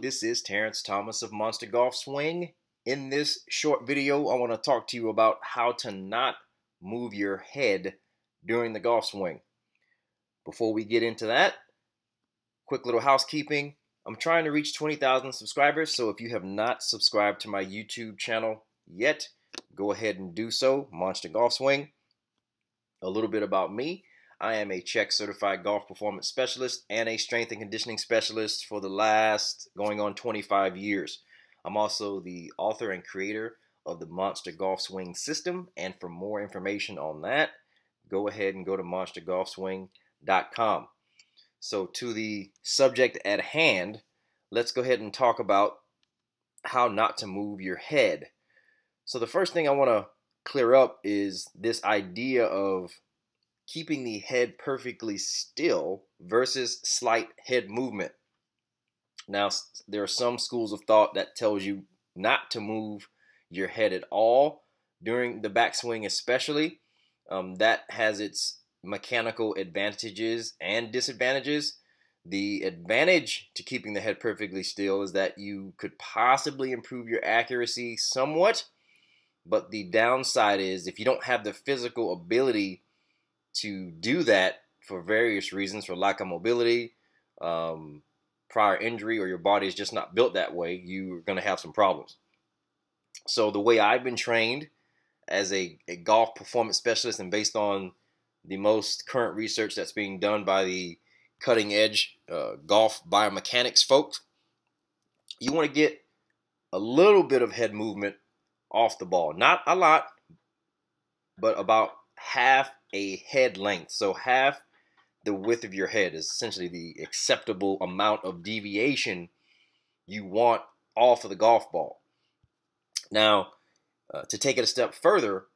this is Terrence Thomas of Monster Golf Swing. In this short video, I want to talk to you about how to not move your head during the golf swing. Before we get into that, quick little housekeeping. I'm trying to reach 20,000 subscribers, so if you have not subscribed to my YouTube channel yet, go ahead and do so, Monster Golf Swing. A little bit about me. I am a Czech certified golf performance specialist and a strength and conditioning specialist for the last going on 25 years. I'm also the author and creator of the Monster Golf Swing system, and for more information on that, go ahead and go to monstergolfswing.com. So to the subject at hand, let's go ahead and talk about how not to move your head. So the first thing I want to clear up is this idea of keeping the head perfectly still versus slight head movement. Now, there are some schools of thought that tells you not to move your head at all during the backswing, especially. That has its mechanical advantages and disadvantages. The advantage to keeping the head perfectly still is that you could possibly improve your accuracy somewhat, but the downside is if you don't have the physical ability to do that for various reasons, for lack of mobility, prior injury, or your body is just not built that way, you're going to have some problems. So the way I've been trained as a golf performance specialist, and based on the most current research that's being done by the cutting edge golf biomechanics folks, you want to get a little bit of head movement off the ball. Not a lot, but about half a head length. So half the width of your head is essentially the acceptable amount of deviation you want off of the golf ball. Now, to take it a step further,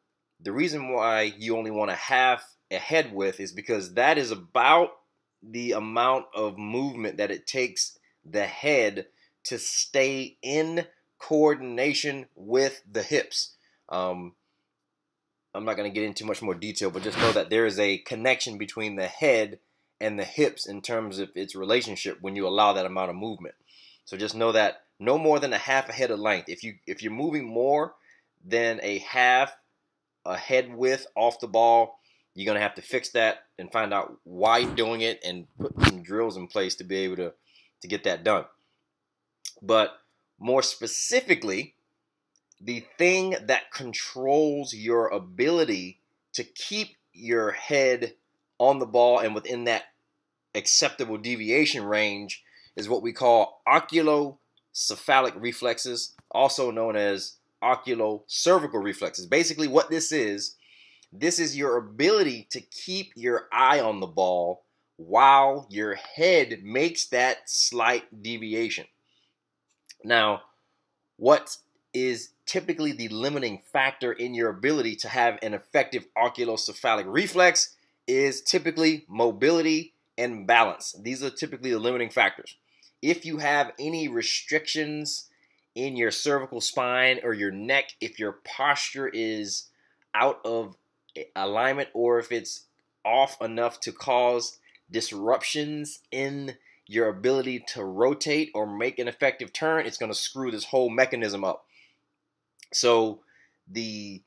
the reason why you only want a half a head width is because that is about the amount of movement that it takes the head to stay in coordination with the hips. I'm not going to get into much more detail, but just know that there is a connection between the head and the hips in terms of its relationship when you allow that amount of movement. So just know that no more than a half a head of length. If you're moving more than a half a head width off the ball, you're going to have to fix that and find out why you're doing it and put some drills in place to be able to get that done. But more specifically, the thing that controls your ability to keep your head on the ball and within that acceptable deviation range is what we call oculocephalic reflexes, also known as oculocervical reflexes. Basically what this is your ability to keep your eye on the ball while your head makes that slight deviation. Now, what is typically the limiting factor in your ability to have an effective oculocephalic reflex is typically mobility and balance. These are typically the limiting factors. If you have any restrictions in your cervical spine or your neck, if your posture is out of alignment, or if it's off enough to cause disruptions in your ability to rotate or make an effective turn, it's going to screw this whole mechanism up. So the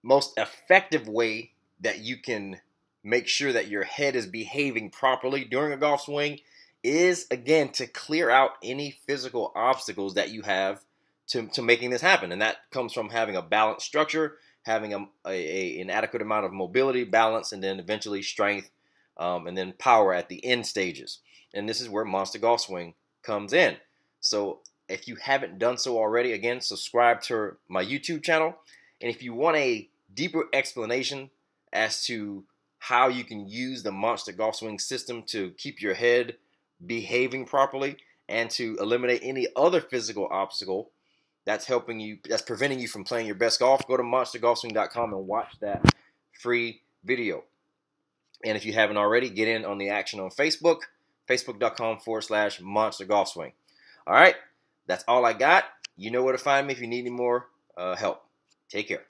most effective way that you can make sure that your head is behaving properly during a golf swing is, again, to clear out any physical obstacles that you have to making this happen. And that comes from having a balanced structure, having an adequate amount of mobility, balance, and then eventually strength, and then power at the end stages. And this is where Monster Golf Swing comes in. So if you haven't done so already, again, subscribe to my YouTube channel. And if you want a deeper explanation as to how you can use the Monster Golf Swing system to keep your head behaving properly and to eliminate any other physical obstacle that's preventing you from playing your best golf, go to monstergolfswing.com and watch that free video. And if you haven't already, get in on the action on Facebook, facebook.com/monstergolfswing. All right. That's all I got. You know where to find me if you need any more help. Take care.